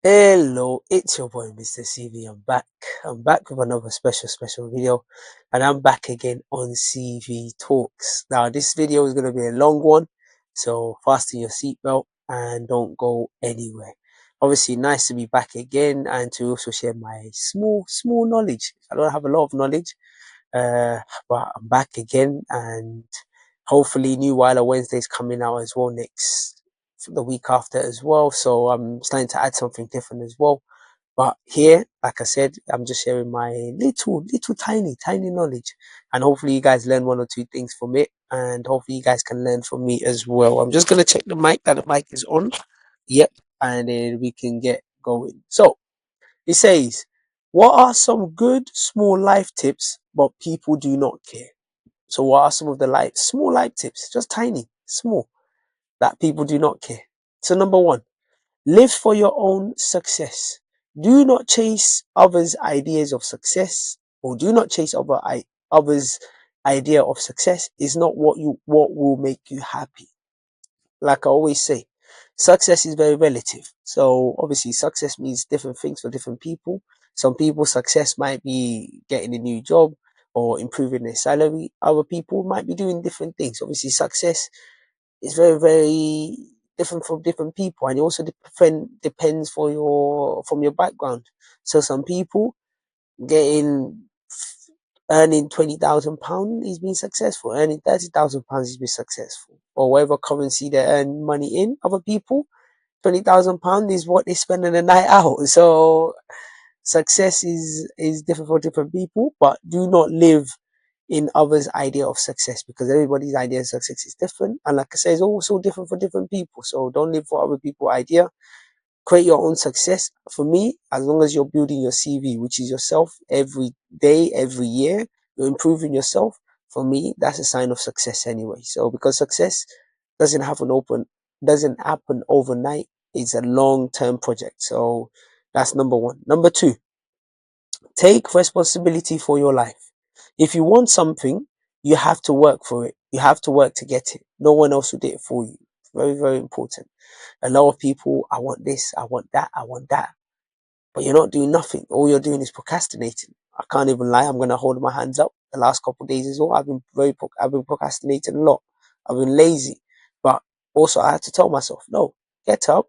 Hello, it's your boy Mr. CV. I'm back. I'm back with another special video, and I'm back again on CV Talks. Now, this video is going to be a long one, so fasten your seatbelt and don't go anywhere. Obviously, nice to be back again and to also share my small knowledge. I don't have a lot of knowledge, uh, but I'm back again, and hopefully, New Wilder Wednesday's coming out as well next for the week after as well. So I'm starting to add something different as well. But here, like I said, I'm just sharing my little tiny knowledge, and hopefully you guys learn one or two things from it, and hopefully you guys can learn from me as well. I'm just gonna check the mic that the mic is on. Yep, and then we can get going. So it says, what are some good small life tips, but people do not care? So what are some of the small life tips, just tiny, small, that people do not care? So number one, live for your own success. Do not chase others' ideas of success, or do not chase others' idea of success is not what will make you happy. Like I always say, success is very relative. So obviously success means different things for different people. Some people success might be getting a new job or improving their salary. Other people might be doing different things. Obviously success is very different from different people, and it also depends for your from your background. So some people getting earning £20,000, he's been successful. Earning £30,000, he's been successful. Or whatever currency they earn money in. Other people, £20,000 is what they spend in a night out. So success is different for different people, but do not live in others' idea of success, because everybody's idea of success is different. And like I say, it's also different for different people. So don't live for other people's idea. Create your own success. For me, as long as you're building your CV, which is yourself, every day, every year, you're improving yourself. For me, that's a sign of success anyway. So because success doesn't happen open, doesn't happen overnight. It's a long-term project. So that's number one. Number two, take responsibility for your life. If you want something, you have to work for it. You have to work to get it. No one else will do it for you. Very important. A lot of people, I want this, I want that, I want that. But you're not doing nothing. All you're doing is procrastinating. I can't even lie. I'm going to hold my hands up. The last couple of days as well, I've been procrastinating a lot. I've been lazy. But also I had to tell myself, no, get up.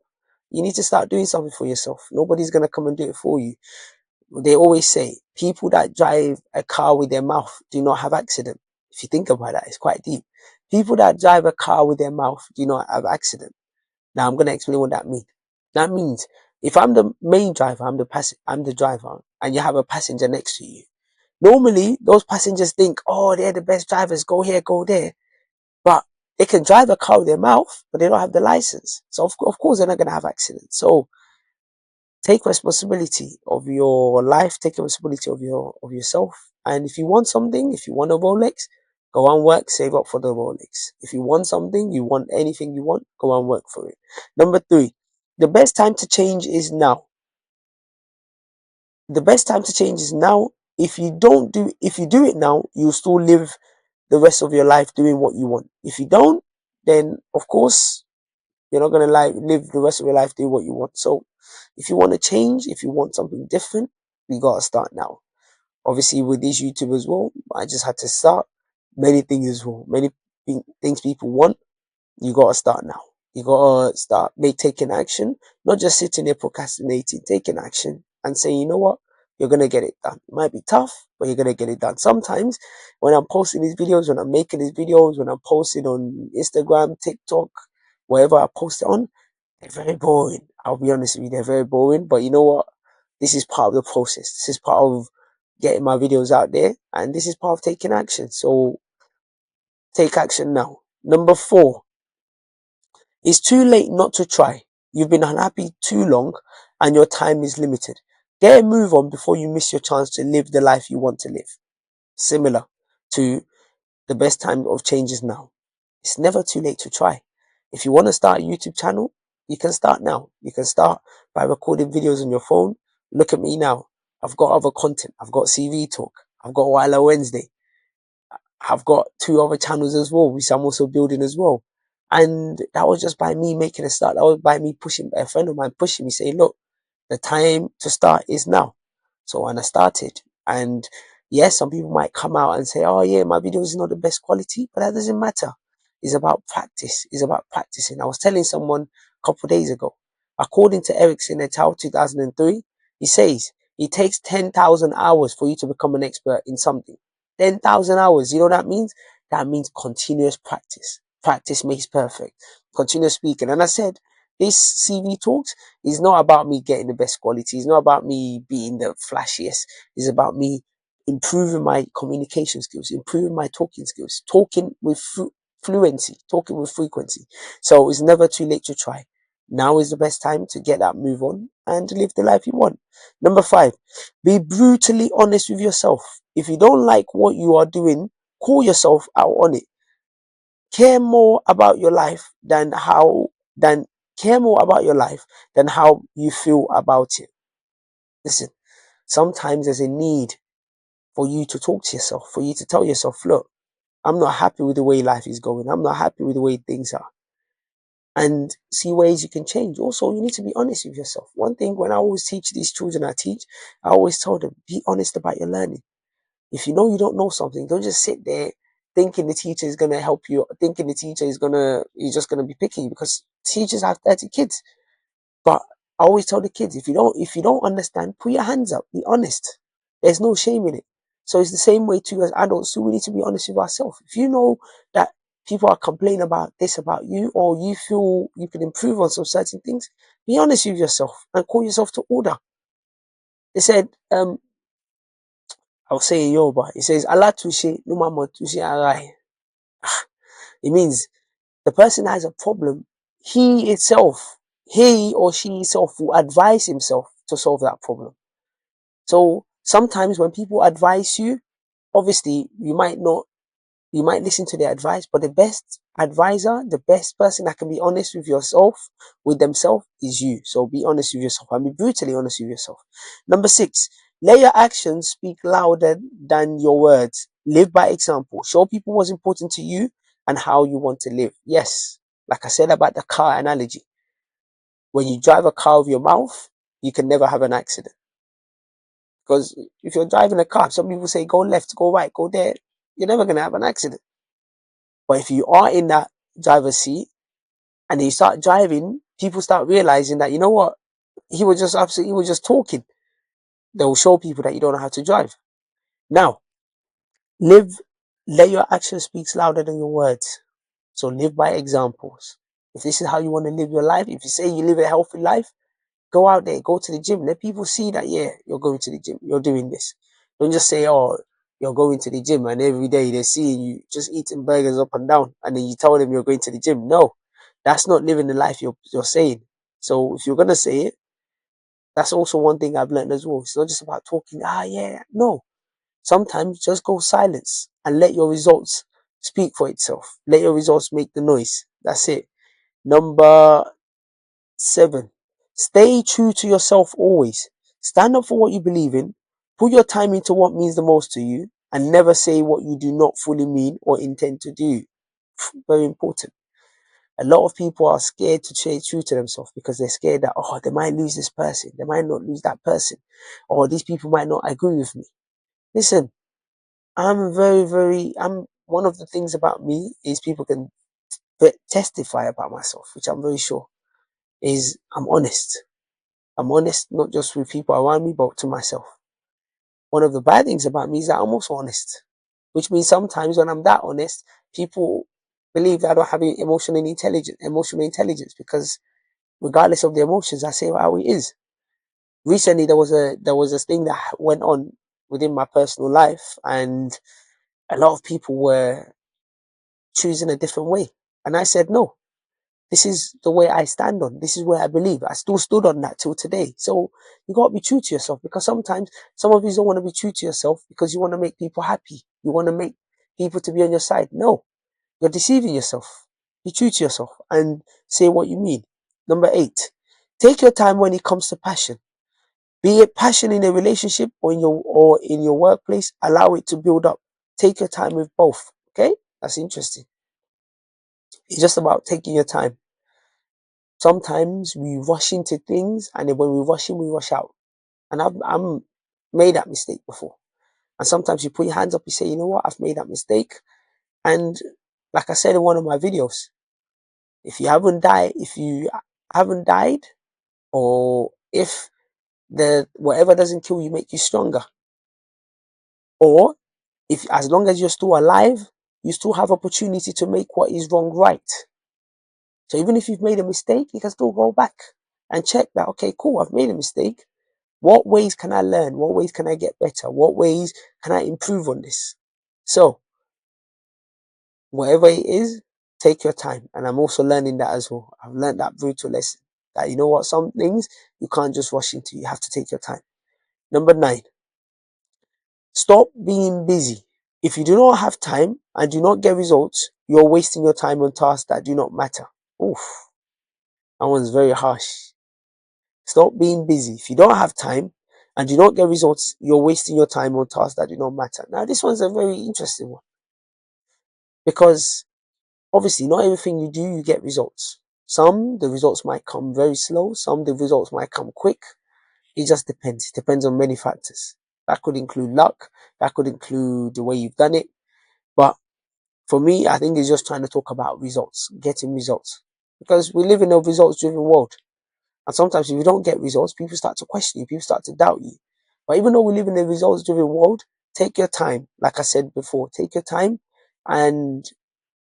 You need to start doing something for yourself. Nobody's going to come and do it for you. They always say people that drive a car with their mouth do not have accident. If you think about that, it's quite deep. People that drive a car with their mouth do not have accident. Now I'm gonna explain what that means. That means if I'm the main driver, I'm the driver, and you have a passenger next to you. Normally, those passengers think, oh, they're the best drivers. Go here, go there. But they can drive a car with their mouth, but they don't have the license. So of course they're not gonna have accidents. So take responsibility of your life, take responsibility of yourself. And if you want something, if you want a Rolex, go and work, save up for the Rolex. If you want something, you want anything you want, go and work for it. Number three, the best time to change is now. The best time to change is now. If you do it now, you'll still live the rest of your life doing what you want. If you don't, then of course you're not gonna live the rest of your life doing what you want. So if you want to change, if you want something different, we gotta start now. Obviously with this YouTube as well, I just had to start many things as well. Many things people want, you gotta start now. You gotta start taking action, not just sitting there procrastinating, taking action and saying, you know what, you're gonna get it done. It might be tough, but you're gonna get it done. Sometimes when I'm posting these videos, when I'm making these videos, when I'm posting on Instagram, TikTok, wherever I post it on, they're very boring. I'll be honest with you, they're very boring. But you know what? This is part of the process. This is part of getting my videos out there, and this is part of taking action. So take action now. Number four, it's too late not to try. You've been unhappy too long, and your time is limited. Get a move on before you miss your chance to live the life you want to live. Similar to the best time of change is now. It's never too late to try. If you want to start a YouTube channel, you can start now. You can start by recording videos on your phone. Look at me now. I've got other content. I've got CV Talk. I've got Wilo Wednesday. I've got two other channels as well, which I'm also building as well. And that was just by me making a start. That was by me pushing, a friend of mine pushing me, saying, look, The time to start is now. So when I started, and yes, some people might come out and say, oh yeah, my video is not the best quality, but that doesn't matter. It's about practice. It's about practicing. I was telling someone a couple of days ago, according to Ericsson et al. 2003, he says it takes 10,000 hours for you to become an expert in something. 10,000 hours. You know what that means? That means continuous practice. Practice makes perfect. Continuous speaking. And I said, this CV talks is not about me getting the best quality. It's not about me being the flashiest. It's about me improving my communication skills, improving my talking skills, talking with fluency, talking with frequency. So it's never too late to try. Now is the best time to get that move on and live the life you want. Number 5, be brutally honest with yourself. If you don't like what you are doing, call yourself out on it. Care more about your life than care more about your life than how you feel about it. Listen, sometimes there's a need for you to talk to yourself, for you to tell yourself, look, I'm not happy with the way life is going. I'm not happy with the way things are. And see ways you can change. Also, you need to be honest with yourself. One thing, when I always teach these children I always tell them, be honest about your learning. If you know you don't know something, don't just sit there thinking the teacher is going to help you, thinking the teacher is you're just going to be picking, because teachers have 30 kids. But I always tell the kids, if you don't understand, put your hands up, be honest. There's no shame in it. So it's the same way too as adults too. We need to be honest with ourselves. If you know that people are complaining about this about you, or you feel you can improve on some certain things, be honest with yourself and call yourself to order. They said, I'll say in Yoruba, it says, Allah touche, no mama touche arai. It means the person has a problem, he or she itself will advise himself to solve that problem. So sometimes when people advise you, obviously you might listen to their advice, but the best advisor, the best person that can be honest with themselves is you. So be honest with yourself and be brutally honest with yourself. Number 6, let your actions speak louder than your words. Live by example. Show people what's important to you and how you want to live. Yes, like I said about the car analogy. When you drive a car with your mouth, you can never have an accident. Because if you're driving a car, some people say go left, go right, go there, you're never going to have an accident. But if you are in that driver's seat and you start driving, people start realizing that, you know what, he was just talking. They will show people that you don't know how to drive. Now, live, let your action speaks louder than your words. So live by examples. If this is how you want to live your life, if you say you live a healthy life, go out there, go to the gym. Let people see that, yeah, you're going to the gym, you're doing this. Don't just say, oh, you're going to the gym and every day they're seeing you just eating burgers up and down and then you tell them you're going to the gym. No, that's not living the life you're saying. So if you're going to say it, that's also one thing I've learned as well. It's not just about talking, yeah, no. Sometimes just go silence and let your results speak for itself. Let your results make the noise. That's it. Number 7, stay true to yourself always. Stand up for what you believe in. Put your time into what means the most to you and never say what you do not fully mean or intend to do. Very important. A lot of people are scared to stay true to themselves because they're scared that, oh, they might lose this person. They might not lose that person. Or these people might not agree with me. Listen, I'm one of the things about me is people can testify about myself, which I'm very sure is I'm honest. I'm honest not just with people around me, but to myself. One of the bad things about me is that I'm also honest, which means sometimes when I'm that honest, people believe that I don't have emotional intelligence, because regardless of the emotions, I say how it is. Recently, there was this thing that went on within my personal life, and a lot of people were choosing a different way, and I said no. This is the way I stand on. This is where I believe. I still stood on that till today. So you got to be true to yourself, because sometimes some of you don't want to be true to yourself because you want to make people happy. You want to make people to be on your side. No, you're deceiving yourself. Be true to yourself and say what you mean. Number 8, take your time when it comes to passion. Be it passion in a relationship or in your workplace, allow it to build up. Take your time with both. Okay? That's interesting. It's just about taking your time. Sometimes we rush into things, and then when we rush in, we rush out. And I'm made that mistake before. And sometimes you put your hands up, you say, you know what, I've made that mistake. And like I said in one of my videos, if you haven't died, or if the whatever doesn't kill you make you stronger, or if as long as you're still alive, you still have opportunity to make what is wrong right. So even if you've made a mistake, you can still go back and check that, okay, cool, I've made a mistake. What ways can I learn? What ways can I get better? What ways can I improve on this? So whatever it is, take your time. And I'm also learning that as well. I've learned that brutal lesson that, you know what, some things you can't just rush into. You have to take your time. Number 9, stop being busy. If you do not have time and do not get results, you're wasting your time on tasks that do not matter. Oof, that one's very harsh. Stop being busy. If you don't have time and do not get results, you're wasting your time on tasks that do not matter. Now, this one's a very interesting one, because obviously not everything you do, you get results. Some, the results might come very slow. Some, the results might come quick. It just depends. It depends on many factors. That could include luck. That could include the way you've done it. But for me, I think it's just trying to talk about results, getting results. Because we live in a results driven world. And sometimes if you don't get results, people start to question you, people start to doubt you. But even though we live in a results driven world, take your time. Like I said before, take your time and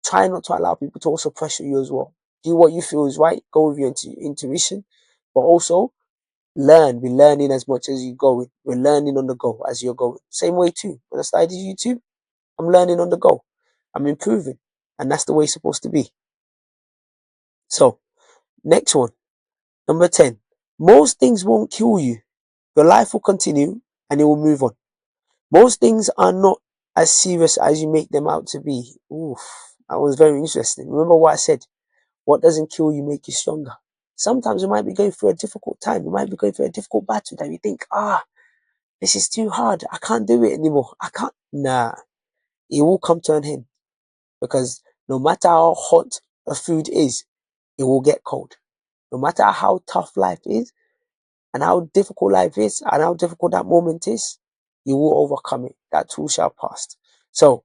try not to allow people to also pressure you as well. Do what you feel is right, go with your intuition, but also learn. Be learning as much as you go. We're learning on the go as you're going. Same way too. When I started YouTube, I'm learning on the go. I'm improving. And that's the way it's supposed to be. So, next one. Number 10. Most things won't kill you. Your life will continue and it will move on. Most things are not as serious as you make them out to be. Oof, that was very interesting. Remember what I said? What doesn't kill you make you stronger. Sometimes you might be going through a difficult time. You might be going through a difficult battle that you think, this is too hard. I can't do it anymore. I can't. Nah, it will come to an end, because no matter how hot a food is, it will get cold. No matter how tough life is and how difficult life is and how difficult that moment is, you will overcome it. That too shall pass. So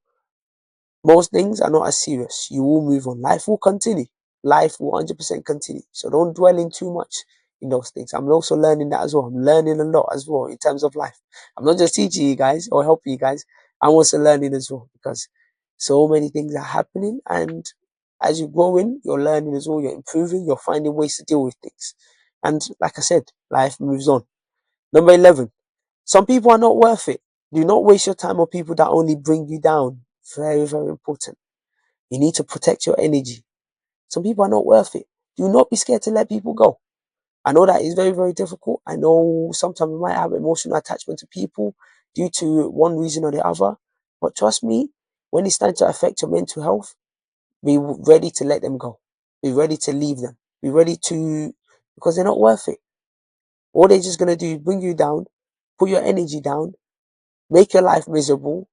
most things are not as serious. You will move on. Life will continue. Life will 100% continue. So don't dwell in too much in those things. I'm also learning that as well. I'm learning a lot as well in terms of life. I'm not just teaching you guys or helping you guys. I'm also learning as well, because so many things are happening. And as you grow in, you're learning as well. You're improving. You're finding ways to deal with things. And like I said, life moves on. Number 11. Some people are not worth it. Do not waste your time on people that only bring you down. Very, very important. You need to protect your energy. Some people are not worth it. Do not be scared to let people go. I know that is very, very difficult. I know sometimes we might have emotional attachment to people due to one reason or the other. But trust me, when it's time to affect your mental health, be ready to let them go. Be ready to leave them. Be ready to, because they're not worth it. All they're just going to do is bring you down, put your energy down, make your life miserable,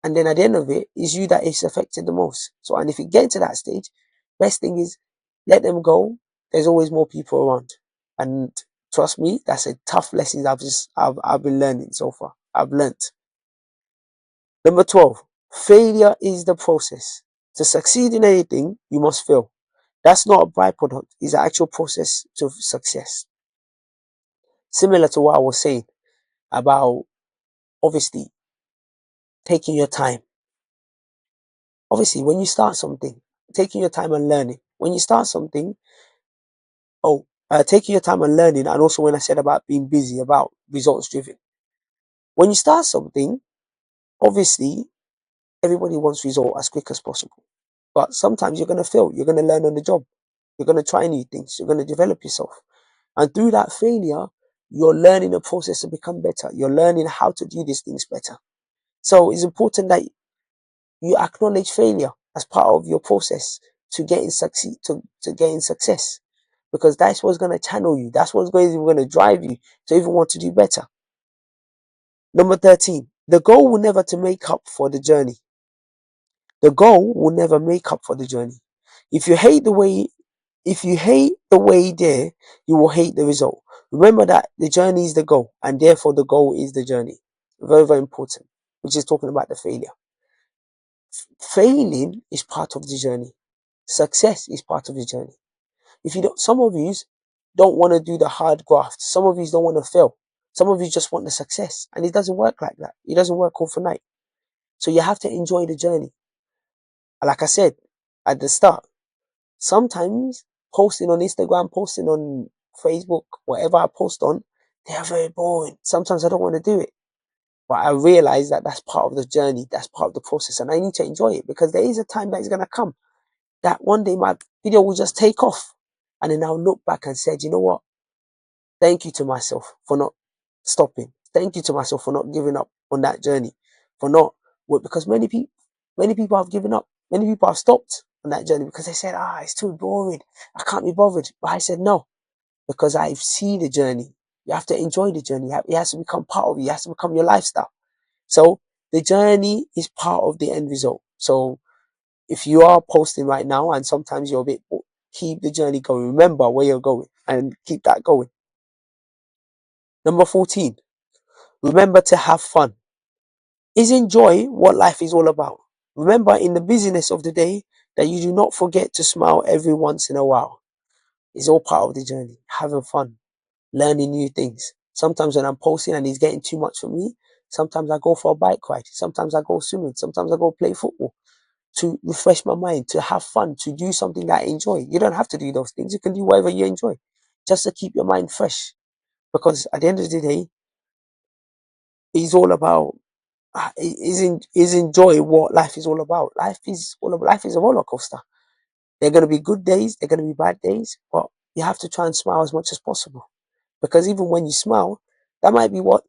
and then at the end of it, is you that is affected the most. So, and if you get to that stage, best thing is let them go. There's always more people around. And trust me, that's a tough lesson I've been learning so far. I've learnt. Number 12, failure is the process. To succeed in anything, you must fail. That's not a byproduct, it's an actual process to success. Similar to what I was saying about, obviously, taking your time. Obviously, when you start something, taking your time and learning. When you start something, taking your time and learning, and also when I said about being busy, about results driven. When you start something, obviously, everybody wants result as quick as possible. But sometimes you're going to fail. You're going to learn on the job. You're going to try new things. You're going to develop yourself. And through that failure, you're learning the process to become better. You're learning how to do these things better. So it's important that you acknowledge failure as part of your process to getting success, because that's what's going to channel you. That's what's going to drive you to even want to do better. Number 13, the goal will never to make up for the journey. The goal will never make up for the journey. If you hate the way If you hate the way there, you will hate the result. Remember that the journey is the goal, and therefore the goal is the journey. Very, very important. Which is talking about the failure. Failing is part of the journey. Success is part of the journey. If you don't, some of you don't want to do the hard graft. Some of you don't want to fail. Some of you just want the success, and it doesn't work like that. It doesn't work overnight. So you have to enjoy the journey. Like I said at the start, sometimes posting on Instagram, posting on Facebook, whatever I post on, they are very boring. Sometimes I don't want to do it. But I realize that that's part of the journey, that's part of the process, and I need to enjoy it because there is a time that is going to come that one day my video will just take off. And then I'll look back and say, you know what? Thank you to myself for not stopping. Thank you to myself for not giving up on that journey. For not, well, because many people have given up. Many people have stopped on that journey because they said, it's too boring. I can't be bothered. But I said, no, because I've seen the journey. You have to enjoy the journey. It has to become part of you. It has to become your lifestyle. So the journey is part of the end result. So if you are posting right now and sometimes you're a bit bored, keep the journey going. Remember where you're going and keep that going. Number 14, remember to have fun. Is enjoy what life is all about. Remember in the busyness of the day that you do not forget to smile every once in a while. It's all part of the journey. Having fun, learning new things. Sometimes when I'm posting and it's getting too much for me, sometimes I go for a bike ride. Sometimes I go swimming. Sometimes I go play football to refresh my mind, to have fun, to do something that I enjoy. You don't have to do those things. You can do whatever you enjoy just to keep your mind fresh. Because at the end of the day, it's all about is enjoy what life is all about. Life is a roller coaster. There are going to be good days, there are going to be bad days, but you have to try and smile as much as possible. Because even when you smile, that might be what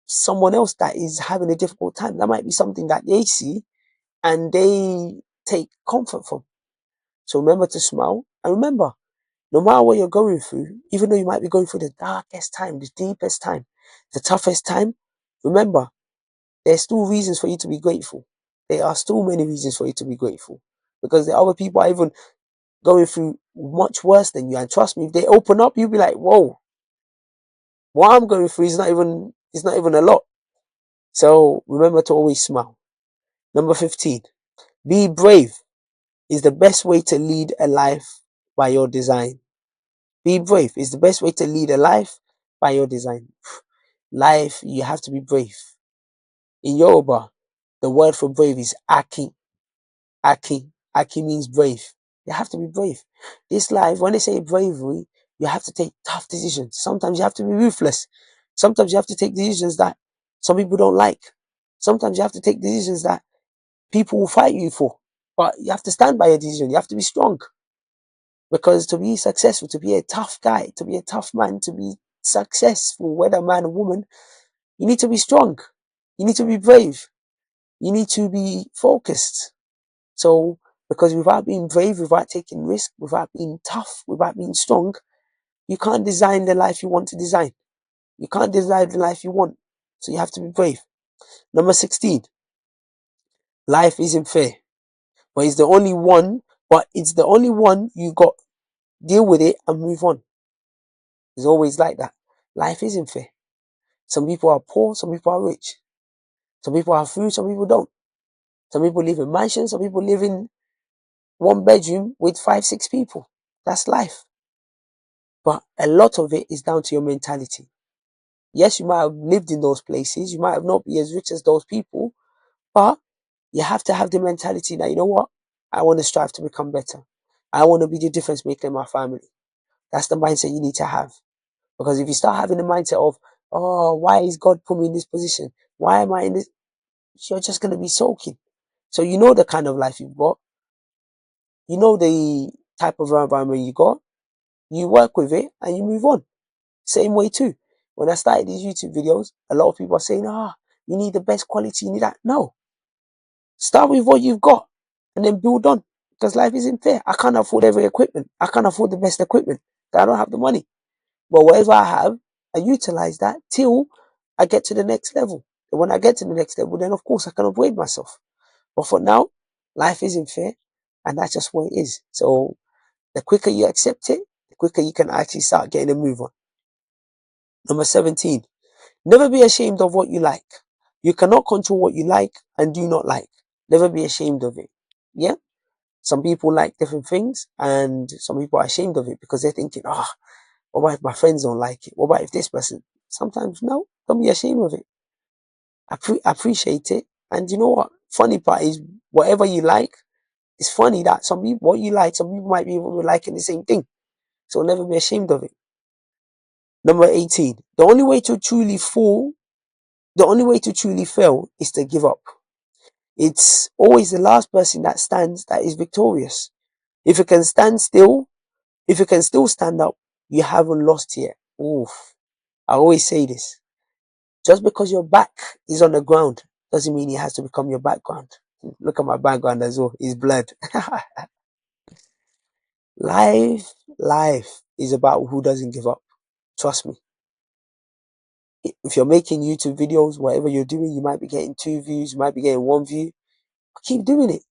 someone else that is having a difficult time, that might be something that they see and they take comfort from. So remember to smile. And remember, no matter what you're going through, even though you might be going through the darkest time, the deepest time, the toughest time, remember, there's still reasons for you to be grateful. There are still many reasons for you to be grateful. Because the other people are even going through much worse than you. And trust me, if they open up, you'll be like, whoa, what I'm going through is not even a lot. So remember to always smile. Number 15, be brave is the best way to lead a life by your design. Be brave is the best way to lead a life by your design. Life, you have to be brave. In Yoruba, the word for brave is aki. Aki. Aki means brave. You have to be brave. This life, when they say bravery, you have to take tough decisions. Sometimes you have to be ruthless. Sometimes you have to take decisions that some people don't like. Sometimes you have to take decisions that people will fight you for. But you have to stand by your decision. You have to be strong. Because to be successful, to be a tough guy, to be a tough man, to be successful, whether man or woman, you need to be strong. You need to be brave. You need to be focused. So, because without being brave, without taking risk, without being tough, without being strong, you can't design the life you want to design. You can't design the life you want. So you have to be brave. Number 16, life isn't fair. But it's the only one, you got. Deal with it and move on. It's always like that. Life isn't fair. Some people are poor, some people are rich. Some people have food, some people don't. Some people live in mansions, some people live in one bedroom with 5, 6 people. That's life. But a lot of it is down to your mentality. Yes, you might have lived in those places, you might have not be as rich as those people, but you have to have the mentality that, you know what? I want to strive to become better. I want to be the difference maker in my family. That's the mindset you need to have. Because if you start having the mindset of, oh, why is God put me in this position? Why am I in this? You're just going to be soaking. So you know the kind of life you've got. You know the type of environment you got. You work with it and you move on. Same way too. When I started these YouTube videos, a lot of people are saying, you need the best quality, you need that. No. Start with what you've got and then build on. Because life isn't fair. I can't afford every equipment. I can't afford the best equipment. I don't have the money. But whatever I have, I utilize that till I get to the next level. And when I get to the next level, then of course I can upgrade myself. But for now, life isn't fair. And that's just what it is. So The quicker you accept it, the quicker you can actually start getting a move on. Number 17, never be ashamed of what you like. You cannot control what you like and do not like. Never be ashamed of it. Yeah? Some people like different things and some people are ashamed of it because they're thinking, what about if my friends don't like it? What about if this person? Sometimes, no, don't be ashamed of it. Appreciate it. And you know what? Funny part is, whatever you like, it's funny that some people, what you like, some people might be even liking the same thing. So never be ashamed of it. Number 18, the only way to truly fail is to give up. It's always the last person that stands that is victorious. If you can stand still, if you can still stand up, you haven't lost yet. Oof. I always say this. Just because your back is on the ground doesn't mean it has to become your background. Look at my background as well. It's blood. Life is about who doesn't give up. Trust me. If you're making YouTube videos, whatever you're doing, you might be getting 2 views, you might be getting 1 view. Keep doing it.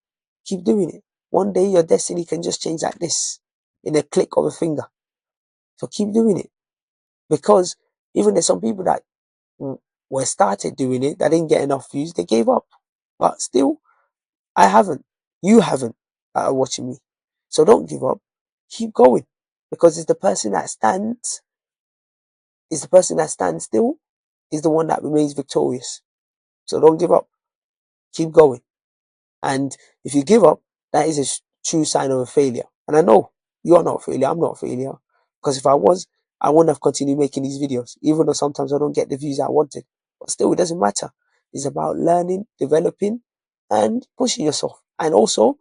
Keep doing it. One day your destiny can just change like this in a click of a finger. So keep doing it. Because even there's some people that were started doing it, that didn't get enough views, they gave up. But still, I haven't. You haven't that are watching me. So don't give up. Keep going. Because it's the person that stands still is the one that remains victorious. So don't give up. Keep going. And if you give up, that is a true sign of a failure. And I know you're not a failure. I'm not a failure. Because if I was, I wouldn't have continued making these videos, even though sometimes I don't get the views I wanted. But still, it doesn't matter. It's about learning, developing, and pushing yourself. And also,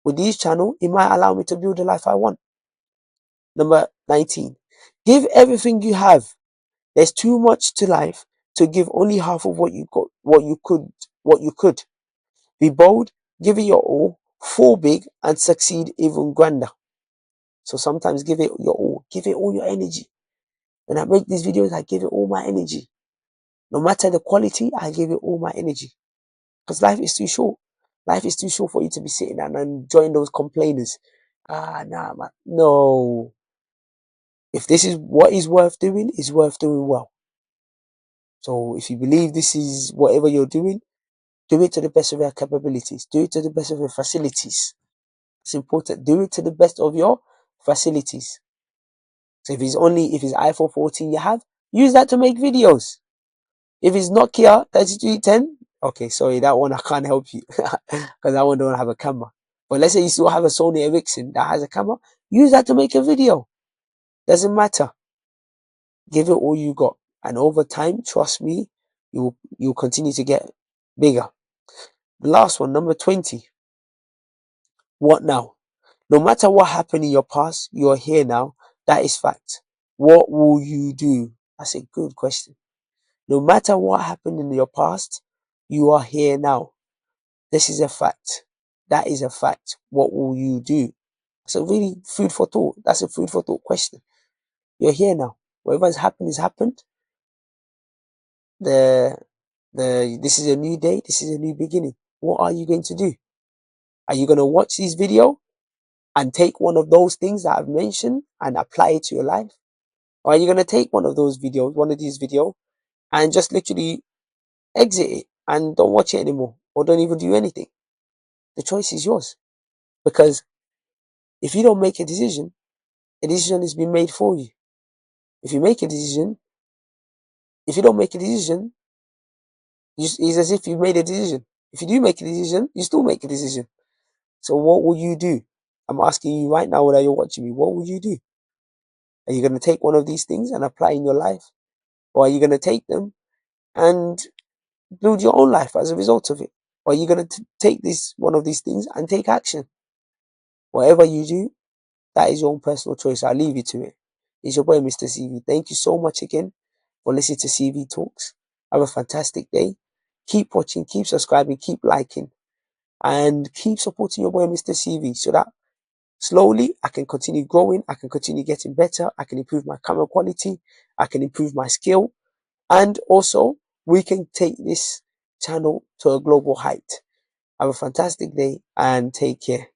with this channel, it might allow me to build the life I want. Number 19. Give everything you have. There's too much to life to give only half of what you got, what you could. Be bold, give it your all, fall big, and succeed even grander. So sometimes give it your all. Give it all your energy. When I make these videos, I give it all my energy. No matter the quality, I give it all my energy. Because life is too short. Life is too short for you to be sitting and enjoying those complainers. Nah, man. No. If this is what is worth doing, it's worth doing well. So if you believe this is whatever you're doing, do it to the best of your capabilities. Do it to the best of your facilities. It's important. Do it to the best of your facilities. So if it's iPhone 14 you have, use that to make videos. If it's Nokia 3310, okay, sorry, that one I can't help you because that one don't have a camera. But let's say you still have a Sony Ericsson that has a camera, use that to make a video. Doesn't matter. Give it all you got. And over time, trust me, you'll continue to get bigger. The last one, number 20. What now? No matter what happened in your past, you are here now. That is fact. What will you do? That's a good question. No matter what happened in your past, you are here now. This is a fact. That is a fact. What will you do? It's a really food for thought. That's a food for thought question. You're here now. Whatever has happened has happened. This is a new day. This is a new beginning. What are you going to do? Are you going to watch this video and take one of those things that I've mentioned and apply it to your life? Or are you going to take one of these videos, and just literally exit it and don't watch it anymore or don't even do anything? The choice is yours. Because if you don't make a decision has been made for you. If you don't make a decision, it's as if you made a decision. If you do make a decision, you still make a decision. So what will you do? I'm asking you right now while you're watching me, what will you do? Are you going to take one of these things and apply in your life? Or are you going to take them and build your own life as a result of it? Or are you going to take one of these things and take action? Whatever you do, that is your own personal choice. I'll leave you to it. It's your boy, Mr. CV. Thank you so much again for listening to CV Talks. Have a fantastic day. Keep watching, keep subscribing, keep liking, and keep supporting your boy, Mr. CV, so that slowly I can continue growing, I can continue getting better, I can improve my camera quality, I can improve my skill, and also we can take this channel to a global height. Have a fantastic day and take care.